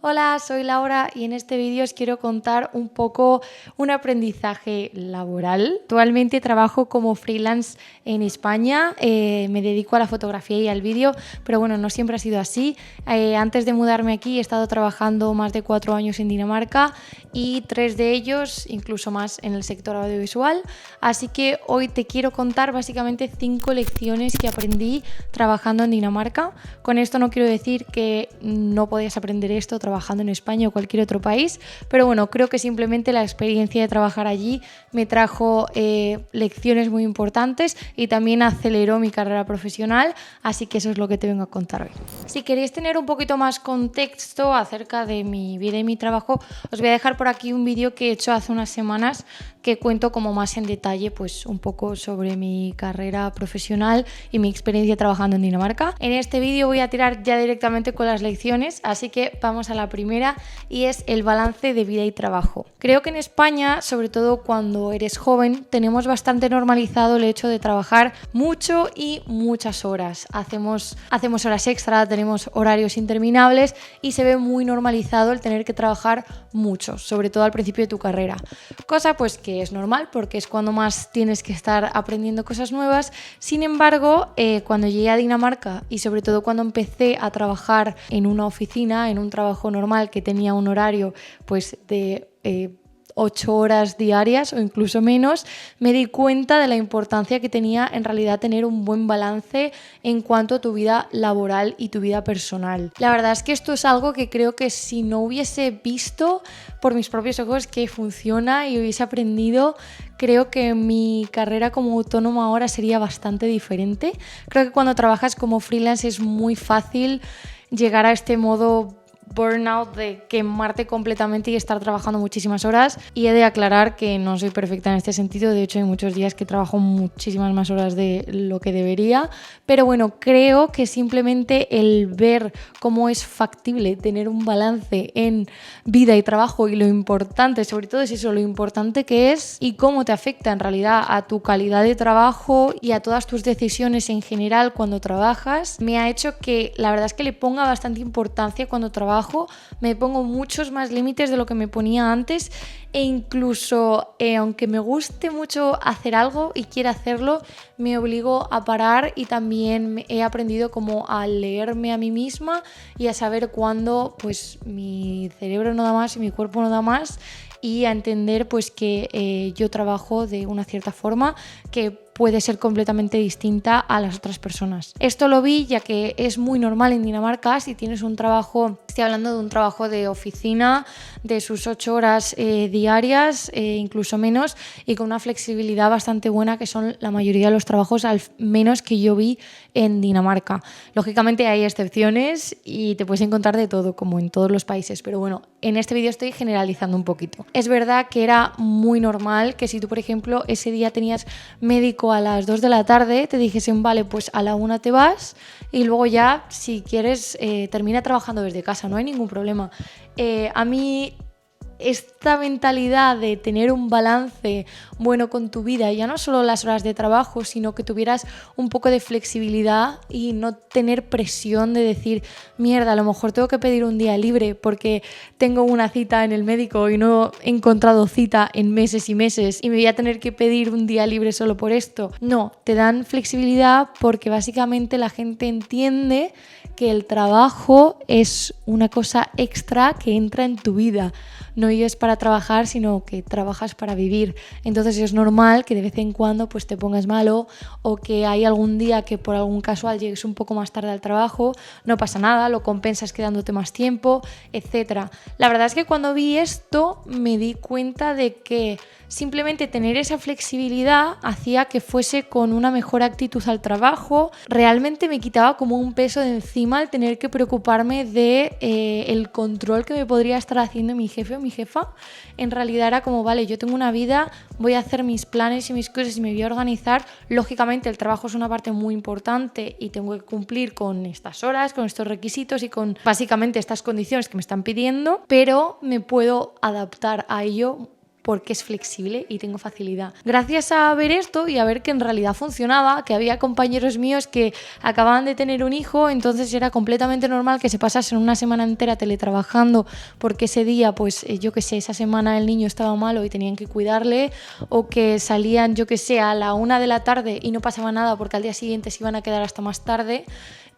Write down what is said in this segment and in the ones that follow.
Hola, soy Laura y en este vídeo os quiero contar un poco un aprendizaje laboral. Actualmente trabajo como freelance en España, me dedico a la fotografía y al vídeo, pero bueno, no siempre ha sido así. Antes de mudarme aquí he estado trabajando más de 4 años en Dinamarca y 3 de ellos, incluso más, en el sector audiovisual. Así que hoy te quiero contar básicamente 5 lecciones que aprendí trabajando en Dinamarca. Con esto no quiero decir que no podías aprender esto trabajando en España o cualquier otro país, pero bueno, creo que simplemente la experiencia de trabajar allí me trajo lecciones muy importantes y también aceleró mi carrera profesional, así que eso es lo que te vengo a contar hoy. Si queréis tener un poquito más contexto acerca de mi vida y mi trabajo, os voy a dejar por aquí un vídeo que he hecho hace unas semanas que cuento como más en detalle pues un poco sobre mi carrera profesional y mi experiencia trabajando en Dinamarca. En este vídeo voy a tirar ya directamente con las lecciones, así que vamos a la primera y es el balance de vida y trabajo. Creo que en España, sobre todo cuando eres joven, tenemos bastante normalizado el hecho de trabajar mucho y muchas horas. Hacemos horas extra, tenemos horarios interminables y se ve muy normalizado el tener que trabajar mucho, sobre todo al principio de tu carrera. Cosa pues que es normal porque es cuando más tienes que estar aprendiendo cosas nuevas. Sin embargo, cuando llegué a Dinamarca y sobre todo cuando empecé a trabajar en una oficina, en un trabajo normal que tenía un horario pues de 8 horas diarias o incluso menos, me di cuenta de la importancia que tenía en realidad tener un buen balance en cuanto a tu vida laboral y tu vida personal. La verdad es que esto es algo que creo que si no hubiese visto por mis propios ojos que funciona y hubiese aprendido, creo que mi carrera como autónoma ahora sería bastante diferente. Creo que cuando trabajas como freelance es muy fácil llegar a este modo burnout de quemarte completamente y estar trabajando muchísimas horas, y he de aclarar que no soy perfecta en este sentido. De hecho hay muchos días que trabajo muchísimas más horas de lo que debería, pero bueno, creo que simplemente el ver cómo es factible tener un balance en vida y trabajo y lo importante, sobre todo es eso, lo importante que es y cómo te afecta en realidad a tu calidad de trabajo y a todas tus decisiones en general cuando trabajas, me ha hecho que la verdad es que le ponga bastante importancia cuando trabajo. Me pongo muchos más límites de lo que me ponía antes e incluso aunque me guste mucho hacer algo y quiera hacerlo, me obligo a parar y también he aprendido como a leerme a mí misma y a saber cuándo pues mi cerebro no da más y mi cuerpo no da más, y a entender pues que yo trabajo de una cierta forma que puede ser completamente distinta a las otras personas. Esto lo vi ya que es muy normal en Dinamarca. Si tienes un trabajo, estoy hablando de un trabajo de oficina, de sus 8 horas diarias, incluso menos, y con una flexibilidad bastante buena, que son la mayoría de los trabajos, al menos que yo vi en Dinamarca. Lógicamente hay excepciones y te puedes encontrar de todo, como en todos los países, pero bueno, en este vídeo estoy generalizando un poquito. Es verdad que era muy normal que si tú, por ejemplo, ese día tenías médico a las 2 de la tarde, te dijesen, vale, pues a la 1 te vas y luego ya, si quieres, termina trabajando desde casa, no hay ningún problema. A mí esta mentalidad de tener un balance bueno con tu vida, ya no solo las horas de trabajo, sino que tuvieras un poco de flexibilidad y no tener presión de decir, mierda, a lo mejor tengo que pedir un día libre porque tengo una cita en el médico y no he encontrado cita en meses y meses y me voy a tener que pedir un día libre solo por esto. No, te dan flexibilidad porque básicamente la gente entiende que el trabajo es una cosa extra que entra en tu vida. No vives para trabajar, sino que trabajas para vivir. Entonces es normal que de vez en cuando pues te pongas malo o que hay algún día que por algún casual llegues un poco más tarde al trabajo. No pasa nada, lo compensas quedándote más tiempo, etc. La verdad es que cuando vi esto me di cuenta de que simplemente tener esa flexibilidad hacía que fuese con una mejor actitud al trabajo. Realmente me quitaba como un peso de encima el tener que preocuparme de el control que me podría estar haciendo mi jefe o mi jefa. En realidad era como, vale, yo tengo una vida, voy a hacer mis planes y mis cosas y me voy a organizar. Lógicamente el trabajo es una parte muy importante y tengo que cumplir con estas horas, con estos requisitos y con básicamente estas condiciones que me están pidiendo, pero me puedo adaptar a ello porque es flexible y tengo facilidad. Gracias a ver esto y a ver que en realidad funcionaba, que había compañeros míos que acababan de tener un hijo, entonces era completamente normal que se pasasen una semana entera teletrabajando porque ese día, pues yo qué sé, esa semana el niño estaba malo y tenían que cuidarle, o que salían, yo qué sé, a la 1 de la tarde y no pasaba nada porque al día siguiente se iban a quedar hasta más tarde.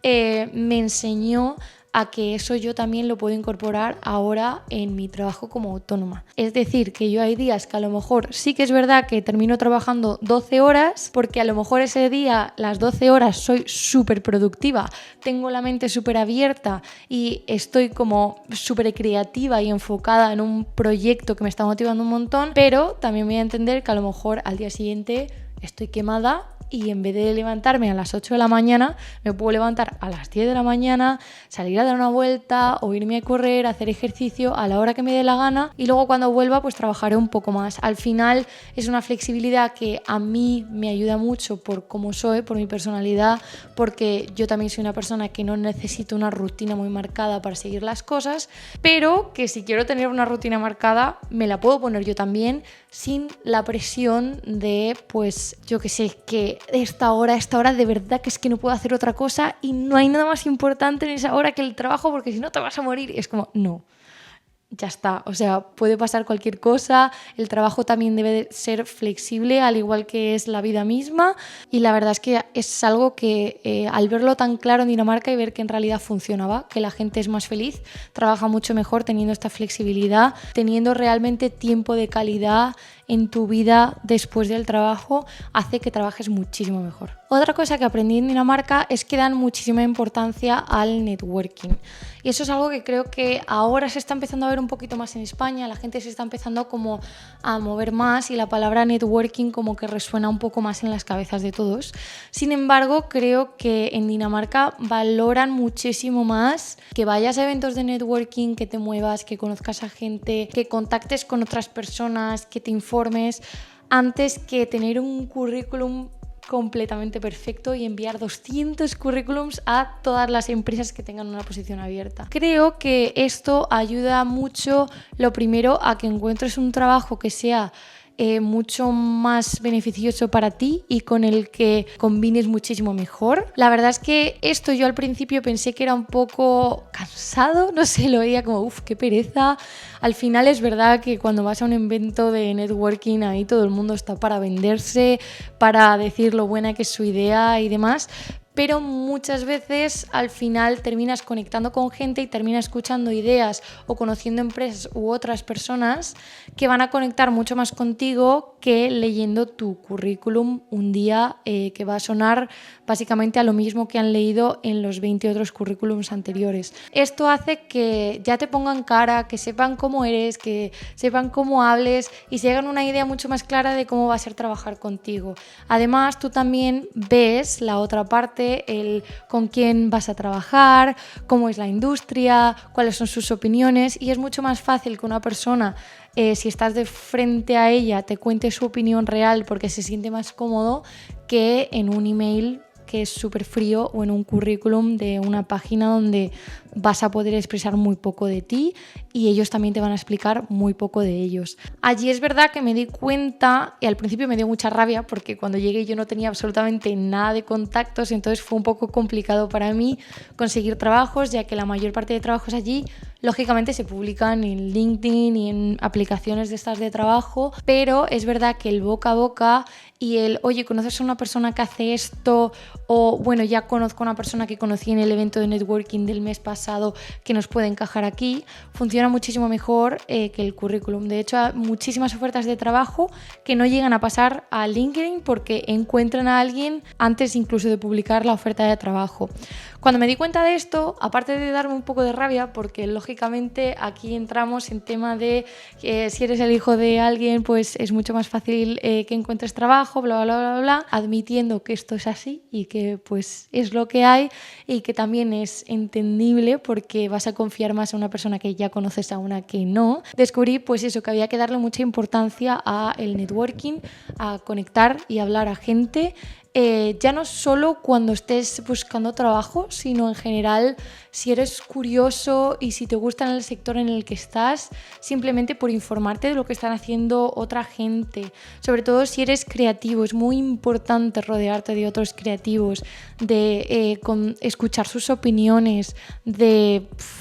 Me enseñó a que eso yo también lo puedo incorporar ahora en mi trabajo como autónoma. Es decir, que yo hay días que a lo mejor sí que es verdad que termino trabajando 12 horas, porque a lo mejor ese día, las 12 horas, soy súper productiva, tengo la mente súper abierta y estoy como súper creativa y enfocada en un proyecto que me está motivando un montón, pero también voy a entender que a lo mejor al día siguiente estoy quemada y en vez de levantarme a las 8 de la mañana, me puedo levantar a las 10 de la mañana, salir a dar una vuelta o irme a correr, hacer ejercicio a la hora que me dé la gana y luego cuando vuelva pues trabajaré un poco más. Al final es una flexibilidad que a mí me ayuda mucho por cómo soy, por mi personalidad, porque yo también soy una persona que no necesito una rutina muy marcada para seguir las cosas, pero que si quiero tener una rutina marcada me la puedo poner yo también sin la presión de, pues yo que sé, que esta hora de verdad que es que no puedo hacer otra cosa y no hay nada más importante en esa hora que el trabajo porque si no te vas a morir. Y es como, no, ya está, o sea, puede pasar cualquier cosa, el trabajo también debe de ser flexible, al igual que es la vida misma, y la verdad es que es algo que al verlo tan claro en Dinamarca y ver que en realidad funcionaba, que la gente es más feliz, trabaja mucho mejor teniendo esta flexibilidad, teniendo realmente tiempo de calidad en tu vida después del trabajo, hace que trabajes muchísimo mejor. Otra cosa que aprendí en Dinamarca es que dan muchísima importancia al networking. Y eso es algo que creo que ahora se está empezando a ver un poquito más en España, la gente se está empezando como a mover más y la palabra networking como que resuena un poco más en las cabezas de todos. Sin embargo, creo que en Dinamarca valoran muchísimo más que vayas a eventos de networking, que te muevas, que conozcas a gente, que contactes con otras personas, que te informes, antes que tener un currículum completamente perfecto y enviar 200 currículums a todas las empresas que tengan una posición abierta. Creo que esto ayuda mucho, lo primero, a que encuentres un trabajo que sea mucho más beneficioso para ti y con el que combines muchísimo mejor. La verdad es que esto yo al principio pensé que era un poco cansado, no sé, lo veía como uff, qué pereza. Al final es verdad que cuando vas a un evento de networking ahí todo el mundo está para venderse, para decir lo buena que es su idea y demás, pero muchas veces al final terminas conectando con gente y terminas escuchando ideas o conociendo empresas u otras personas que van a conectar mucho más contigo que leyendo tu currículum un día que va a sonar básicamente a lo mismo que han leído en los 20 otros currículums anteriores. Esto hace que ya te pongan cara, que sepan cómo eres, que sepan cómo hables y se hagan una idea mucho más clara de cómo va a ser trabajar contigo. Además, tú también ves la otra parte, el con quién vas a trabajar, cómo es la industria, cuáles son sus opiniones, y es mucho más fácil que una persona, si estás de frente a ella, te cuente su opinión real porque se siente más cómodo que en un email que es súper frío o en un currículum de una página donde vas a poder expresar muy poco de ti y ellos también te van a explicar muy poco de ellos. Allí es verdad que me di cuenta, y al principio me dio mucha rabia porque cuando llegué yo no tenía absolutamente nada de contactos, entonces fue un poco complicado para mí conseguir trabajos, ya que la mayor parte de trabajos allí lógicamente se publican en LinkedIn y en aplicaciones de estas de trabajo, pero es verdad que el boca a boca y el, oye, ¿conoces a una persona que hace esto? O, bueno, ya conozco a una persona que conocí en el evento de networking del mes pasado que nos puede encajar aquí, funciona muchísimo mejor que el currículum. De hecho, hay muchísimas ofertas de trabajo que no llegan a pasar a LinkedIn porque encuentran a alguien antes incluso de publicar la oferta de trabajo. Cuando me di cuenta de esto, aparte de darme un poco de rabia, porque lógicamente aquí entramos en tema de si eres el hijo de alguien, pues es mucho más fácil que encuentres trabajo, bla, bla, bla, bla, bla, admitiendo que esto es así y que pues es lo que hay y que también es entendible porque vas a confiar más a una persona que ya conoces a una que no. Descubrí pues eso, que había que darle mucha importancia al networking, a conectar y hablar a gente. Ya no solo cuando estés buscando trabajo, sino en general si eres curioso y si te gusta el sector en el que estás, simplemente por informarte de lo que están haciendo otra gente. Sobre todo si eres creativo, es muy importante rodearte de otros creativos, de escuchar sus opiniones,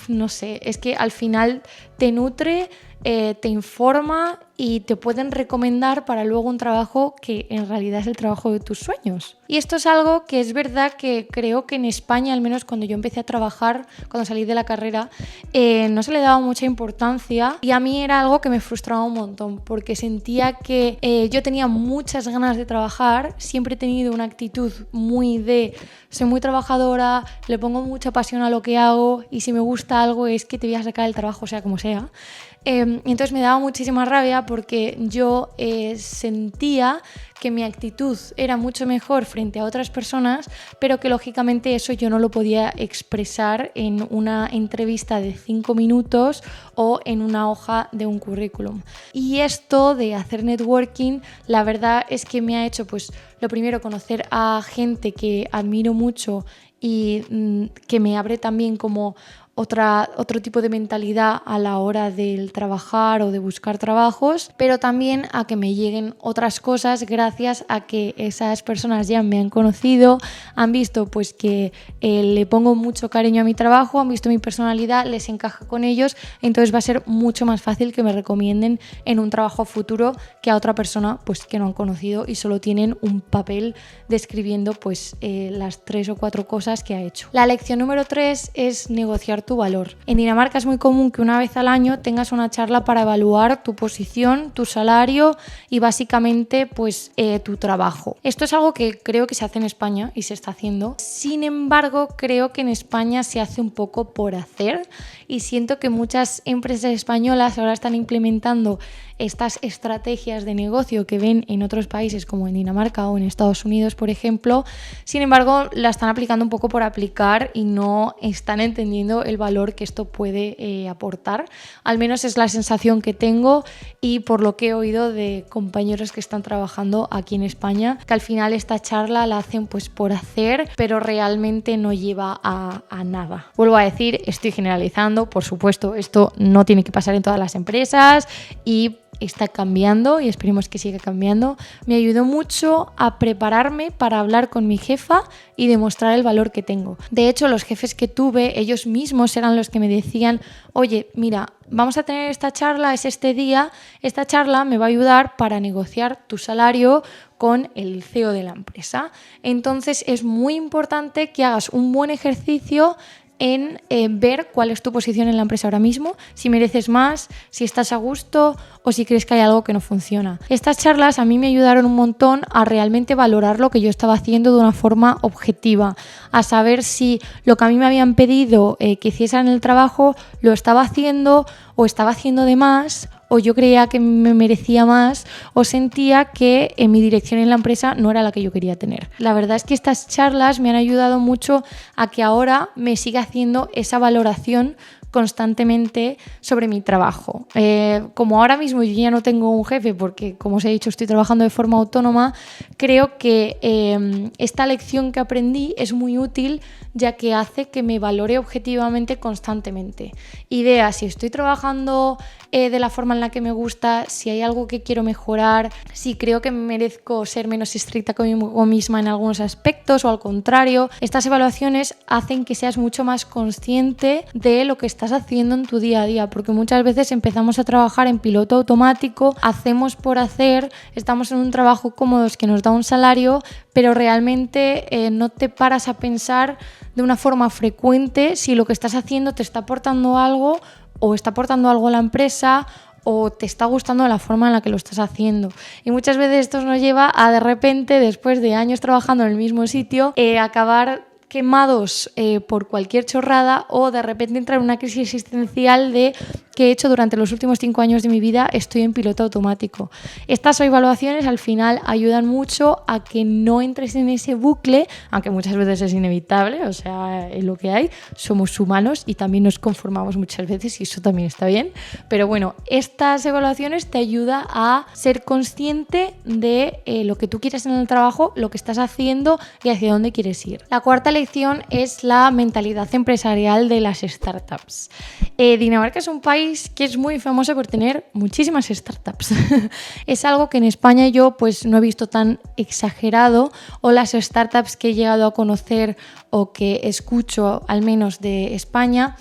no sé, es que al final te nutre, te informa y te pueden recomendar para luego un trabajo que en realidad es el trabajo de tus sueños. Y esto es algo que es verdad que creo que en España, al menos cuando yo empecé a trabajar, cuando salí de la carrera, no se le daba mucha importancia y a mí era algo que me frustraba un montón porque sentía que yo tenía muchas ganas de trabajar, siempre he tenido una actitud soy muy trabajadora, le pongo mucha pasión a lo que hago y si me gusta algo es que te voy a sacar el trabajo sea como sea. Entonces me daba muchísima rabia porque yo sentía que mi actitud era mucho mejor frente a otras personas, pero que lógicamente eso yo no lo podía expresar en una entrevista de 5 minutos o en una hoja de un currículum. Y esto de hacer networking, la verdad es que me ha hecho, pues, lo primero, conocer a gente que admiro mucho y que me abre también como otro tipo de mentalidad a la hora del trabajar o de buscar trabajos, pero también a que me lleguen otras cosas gracias a que esas personas ya me han conocido, han visto pues que le pongo mucho cariño a mi trabajo, han visto mi personalidad, les encaja con ellos, entonces va a ser mucho más fácil que me recomienden en un trabajo futuro que a otra persona pues que no han conocido y solo tienen un papel describiendo pues las 3 o 4 cosas que ha hecho. La lección número 3 es negociar tu valor. En Dinamarca es muy común que una vez al año tengas una charla para evaluar tu posición, tu salario y básicamente pues tu trabajo. Esto es algo que creo que se hace en España y se está haciendo. Sin embargo, creo que en España se hace un poco por hacer y siento que muchas empresas españolas ahora están implementando estas estrategias de negocio que ven en otros países como en Dinamarca o en Estados Unidos, por ejemplo. Sin embargo, la están aplicando un poco por aplicar y no están entendiendo el valor que esto puede aportar. Al menos es la sensación que tengo y por lo que he oído de compañeros que están trabajando aquí en España, que al final esta charla la hacen pues por hacer, pero realmente no lleva a nada. Vuelvo a decir, estoy generalizando, por supuesto, esto no tiene que pasar en todas las empresas y está cambiando y esperemos que siga cambiando. Me ayudó mucho a prepararme para hablar con mi jefa y demostrar el valor que tengo. De hecho, los jefes que tuve, ellos mismos eran los que me decían: oye, mira, vamos a tener esta charla, es este día, esta charla me va a ayudar para negociar tu salario con el CEO de la empresa. Entonces es muy importante que hagas un buen ejercicio en ver cuál es tu posición en la empresa ahora mismo, si mereces más, si estás a gusto o si crees que hay algo que no funciona. Estas charlas a mí me ayudaron un montón a realmente valorar lo que yo estaba haciendo de una forma objetiva, a saber si lo que a mí me habían pedido que hiciese en el trabajo lo estaba haciendo o estaba haciendo de más, o yo creía que me merecía más o sentía que mi dirección en la empresa no era la que yo quería tener. La verdad es que estas charlas me han ayudado mucho a que ahora me siga haciendo esa valoración constantemente sobre mi trabajo. Como ahora mismo yo ya no tengo un jefe porque, como os he dicho, estoy trabajando de forma autónoma, creo que esta lección que aprendí es muy útil ya que hace que me valore objetivamente constantemente y vea si estoy trabajando de la forma en la que me gusta, si hay algo que quiero mejorar, si creo que merezco ser menos estricta conmigo misma en algunos aspectos o al contrario. Estas evaluaciones hacen que seas mucho más consciente de lo que estás haciendo en tu día a día, porque muchas veces empezamos a trabajar en piloto automático, hacemos por hacer, estamos en un trabajo cómodo que nos da un salario, pero realmente no te paras a pensar de una forma frecuente si lo que estás haciendo te está aportando algo o está aportando algo a la empresa o te está gustando la forma en la que lo estás haciendo. Y muchas veces esto nos lleva a de repente, después de años trabajando en el mismo sitio, acabar quemados por cualquier chorrada o de repente entrar en una crisis existencial de que he hecho durante los últimos 5 años de mi vida estoy en piloto automático. Estas evaluaciones al final ayudan mucho a que no entres en ese bucle, aunque muchas veces es inevitable, o sea, es lo que hay, somos humanos y también nos conformamos muchas veces y eso también está bien, pero bueno, estas evaluaciones te ayudan a ser consciente de lo que tú quieres en el trabajo, lo que estás haciendo y hacia dónde quieres ir. La cuarta lección es la mentalidad empresarial de las startups. Dinamarca es un país que es muy famoso por tener muchísimas startups. Es algo que en España yo pues no he visto tan exagerado, o las startups que he llegado a conocer o que escucho al menos de España,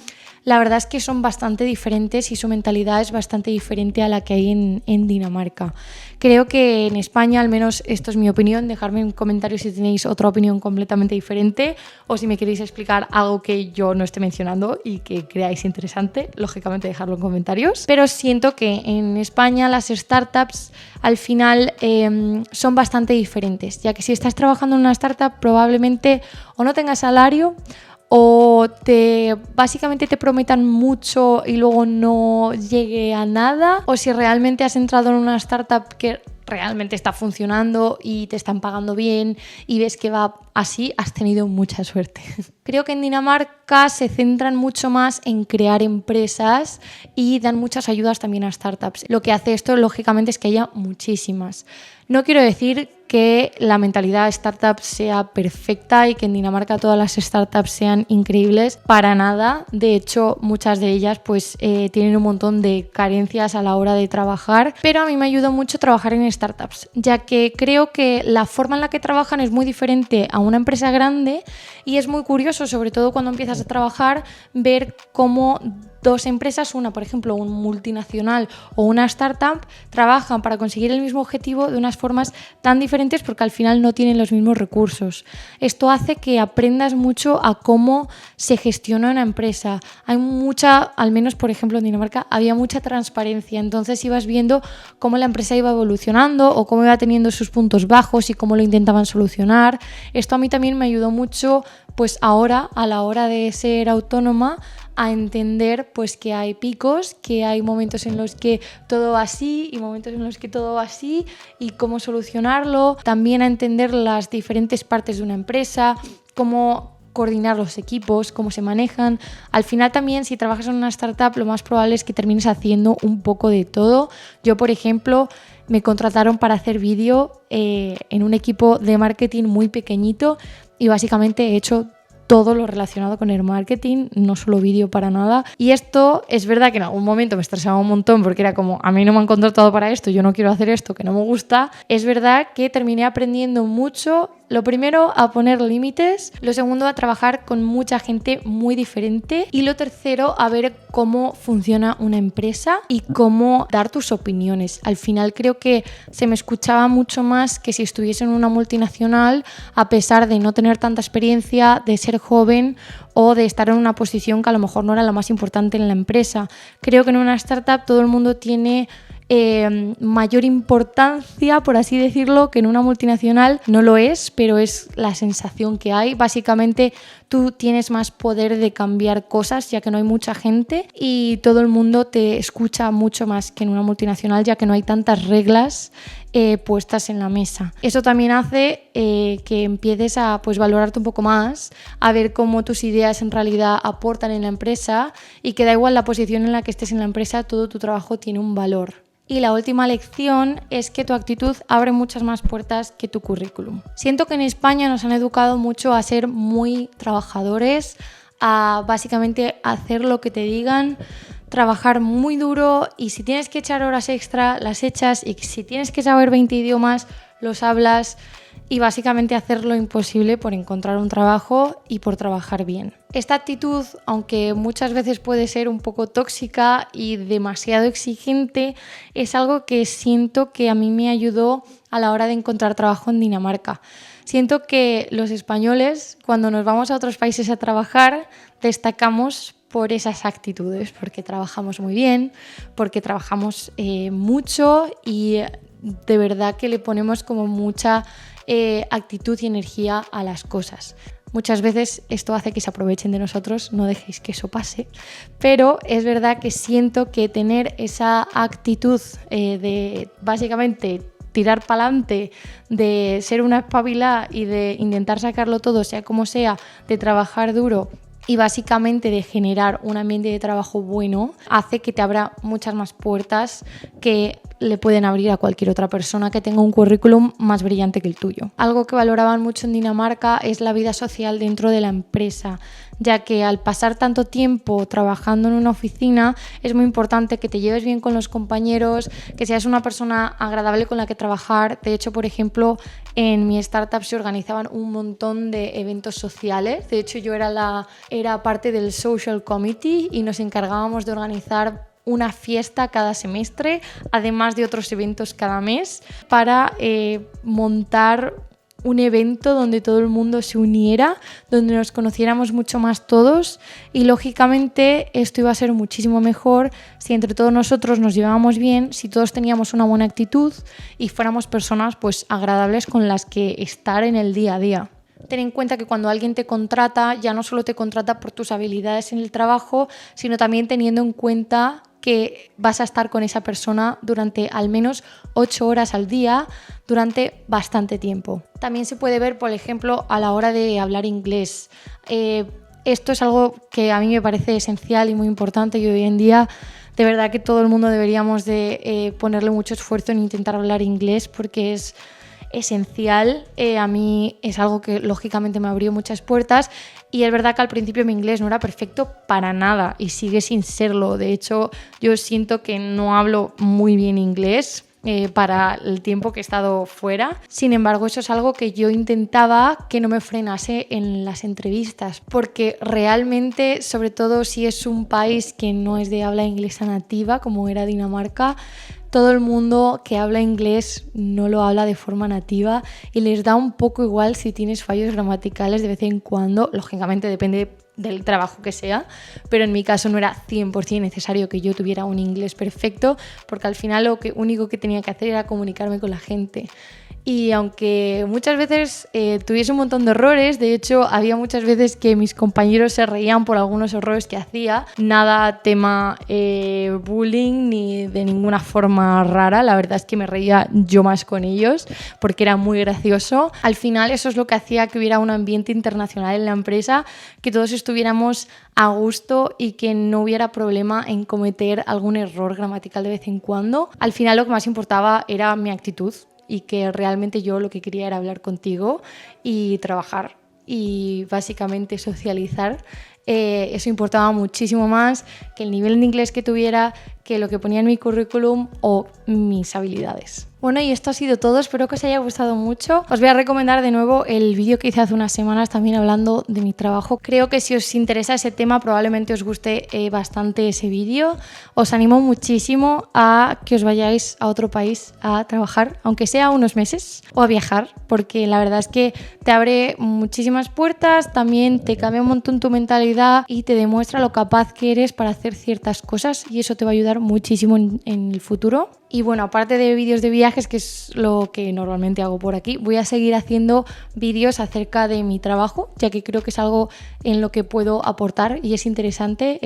la verdad es que son bastante diferentes y su mentalidad es bastante diferente a la que hay en Dinamarca. Creo que en España, al menos esto es mi opinión, dejadme en comentarios si tenéis otra opinión completamente diferente o si me queréis explicar algo que yo no esté mencionando y que creáis interesante, lógicamente dejadlo en comentarios. Pero siento que en España las startups al final son bastante diferentes, ya que si estás trabajando en una startup probablemente o no tengas salario o básicamente te prometan mucho y luego no llegue a nada, o si realmente has entrado en una startup que realmente está funcionando y te están pagando bien y ves que va así, has tenido mucha suerte. Creo que en Dinamarca se centran mucho más en crear empresas y dan muchas ayudas también a startups. Lo que hace esto, lógicamente, es que haya muchísimas. No quiero decir que la mentalidad de startup sea perfecta y que en Dinamarca todas las startups sean increíbles, para nada. De hecho, muchas de ellas pues tienen un montón de carencias a la hora de trabajar, pero a mí me ayudó mucho trabajar en startups, ya que creo que la forma en la que trabajan es muy diferente a una empresa grande y es muy curioso, sobre todo cuando empiezas a trabajar, ver cómo dos empresas, una por ejemplo un multinacional o una startup, trabajan para conseguir el mismo objetivo de unas formas tan diferentes porque al final no tienen los mismos recursos. Esto hace que aprendas mucho a cómo se gestiona una empresa. Hay mucha, al menos por ejemplo en Dinamarca, había mucha transparencia, entonces ibas viendo cómo la empresa iba evolucionando o cómo iba teniendo sus puntos bajos y cómo lo intentaban solucionar. Esto a mí también me ayudó mucho pues ahora a la hora de ser autónoma a entender pues que hay picos, que hay momentos en los que todo va así y momentos en los que todo va así y cómo solucionarlo. También a entender las diferentes partes de una empresa, cómo coordinar los equipos, cómo se manejan. Al final también, si trabajas en una startup, lo más probable es que termines haciendo un poco de todo. Yo, por ejemplo, me contrataron para hacer vídeo en un equipo de marketing muy pequeñito y básicamente he hecho todo lo relacionado con el marketing, no solo vídeo para nada. Y esto es verdad que en algún momento me estresaba un montón porque era como, a mí no me han contratado para esto, yo no quiero hacer esto, que no me gusta. Es verdad que terminé aprendiendo mucho. Lo primero, a poner límites. Lo segundo, a trabajar con mucha gente muy diferente. Y lo tercero, a ver cómo funciona una empresa y cómo dar tus opiniones. Al final creo que se me escuchaba mucho más que si estuviese en una multinacional, a pesar de no tener tanta experiencia, de ser joven o de estar en una posición que a lo mejor no era la más importante en la empresa. Creo que en una startup todo el mundo tiene mayor importancia, por así decirlo, que en una multinacional. No lo es, pero es la sensación que hay. Básicamente tú tienes más poder de cambiar cosas, ya que no hay mucha gente y todo el mundo te escucha mucho más que en una multinacional, ya que no hay tantas reglas puestas en la mesa. Eso también hace que empieces a pues, valorarte un poco más, a ver cómo tus ideas en realidad aportan en la empresa y que da igual la posición en la que estés en la empresa, todo tu trabajo tiene un valor. Y la última lección es que tu actitud abre muchas más puertas que tu currículum. Siento que en España nos han educado mucho a ser muy trabajadores, a básicamente hacer lo que te digan, trabajar muy duro y si tienes que echar horas extra, las echas y si tienes que saber 20 idiomas, los hablas y básicamente hacer lo imposible por encontrar un trabajo y por trabajar bien. Esta actitud, aunque muchas veces puede ser un poco tóxica y demasiado exigente, es algo que siento que a mí me ayudó a la hora de encontrar trabajo en Dinamarca. Siento que los españoles, cuando nos vamos a otros países a trabajar, destacamos por esas actitudes, porque trabajamos muy bien, porque trabajamos mucho y de verdad que le ponemos como mucha actitud y energía a las cosas. Muchas veces esto hace que se aprovechen de nosotros, no dejéis que eso pase, pero es verdad que siento que tener esa actitud de básicamente tirar para adelante, de ser una espabilada y de intentar sacarlo todo, sea como sea, de trabajar duro y básicamente de generar un ambiente de trabajo bueno, hace que te abra muchas más puertas que le pueden abrir a cualquier otra persona que tenga un currículum más brillante que el tuyo. Algo que valoraban mucho en Dinamarca es la vida social dentro de la empresa, ya que al pasar tanto tiempo trabajando en una oficina es muy importante que te lleves bien con los compañeros, que seas una persona agradable con la que trabajar. De hecho, por ejemplo, en mi startup se organizaban un montón de eventos sociales. De hecho, yo era parte del social committee y nos encargábamos de organizar una fiesta cada semestre, además de otros eventos cada mes, para montar un evento donde todo el mundo se uniera, donde nos conociéramos mucho más todos, y lógicamente esto iba a ser muchísimo mejor si entre todos nosotros nos llevábamos bien, si todos teníamos una buena actitud y fuéramos personas pues agradables con las que estar en el día a día. Ten en cuenta que cuando alguien te contrata, ya no solo te contrata por tus habilidades en el trabajo, sino también teniendo en cuenta que vas a estar con esa persona durante al menos 8 horas al día, durante bastante tiempo. También se puede ver, por ejemplo, a la hora de hablar inglés. Esto es algo que a mí me parece esencial y muy importante, y hoy en día de verdad que todo el mundo deberíamos de ponerle mucho esfuerzo en intentar hablar inglés, porque es esencial. A mí es algo que lógicamente me abrió muchas puertas, y es verdad que al principio mi inglés no era perfecto para nada y sigue sin serlo. De hecho, yo siento que no hablo muy bien inglés para el tiempo que he estado fuera. Sin embargo, eso es algo que yo intentaba que no me frenase en las entrevistas, porque realmente, sobre todo si es un país que no es de habla inglesa nativa, como era Dinamarca, todo el mundo que habla inglés no lo habla de forma nativa y les da un poco igual si tienes fallos gramaticales de vez en cuando. Lógicamente depende del trabajo que sea, pero en mi caso no era 100% necesario que yo tuviera un inglés perfecto, porque al final lo único que tenía que hacer era comunicarme con la gente. Y aunque muchas veces tuviese un montón de errores, de hecho había muchas veces que mis compañeros se reían por algunos errores que hacía, nada tema bullying ni de ninguna forma rara, la verdad es que me reía yo más con ellos porque era muy gracioso. Al final eso es lo que hacía que hubiera un ambiente internacional en la empresa, que todos estuviéramos a gusto y que no hubiera problema en cometer algún error gramatical de vez en cuando. Al final lo que más importaba era mi actitud, y que realmente yo lo que quería era hablar contigo y trabajar y básicamente socializar. Eso importaba muchísimo más que el nivel de inglés que tuviera, que lo que ponía en mi currículum o mis habilidades. Bueno, y esto ha sido todo, espero que os haya gustado mucho. Os voy a recomendar de nuevo el vídeo que hice hace unas semanas también hablando de mi trabajo. Creo que si os interesa ese tema probablemente os guste bastante ese vídeo. Os animo muchísimo a que os vayáis a otro país a trabajar, aunque sea unos meses, o a viajar, porque la verdad es que te abre muchísimas puertas, también te cambia un montón tu mentalidad y te demuestra lo capaz que eres para hacer ciertas cosas, y eso te va a ayudar muchísimo en el futuro. Y bueno, aparte de vídeos de viajes, que es lo que normalmente hago por aquí, voy a seguir haciendo vídeos acerca de mi trabajo, ya que creo que es algo en lo que puedo aportar y es interesante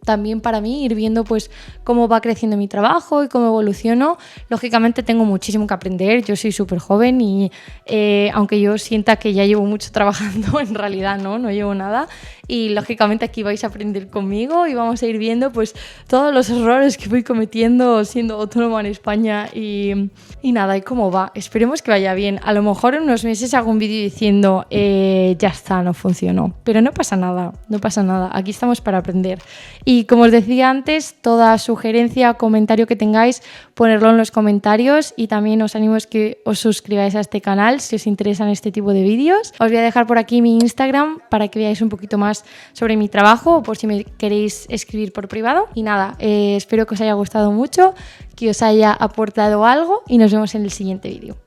también para mí ir viendo pues cómo va creciendo mi trabajo y cómo evoluciono. Lógicamente tengo muchísimo que aprender, yo soy súper joven y aunque yo sienta que ya llevo mucho trabajando, en realidad no llevo nada, y lógicamente aquí vais a aprender conmigo y vamos a ir viendo pues todos los errores que voy cometiendo siendo autónoma en España y nada, y cómo va. Esperemos que vaya bien. A lo mejor en unos meses hago un vídeo diciendo ya está, no funcionó, pero no pasa nada, aquí estamos para aprender. Y como os decía antes, toda sugerencia o comentario que tengáis, ponerlo en los comentarios, y también os animo a que os suscribáis a este canal si os interesan este tipo de vídeos. Os voy a dejar por aquí mi Instagram para que veáis un poquito más sobre mi trabajo, o por si me queréis escribir por privado. Y nada, espero que os haya gustado mucho, que os haya aportado algo, y nos vemos en el siguiente vídeo.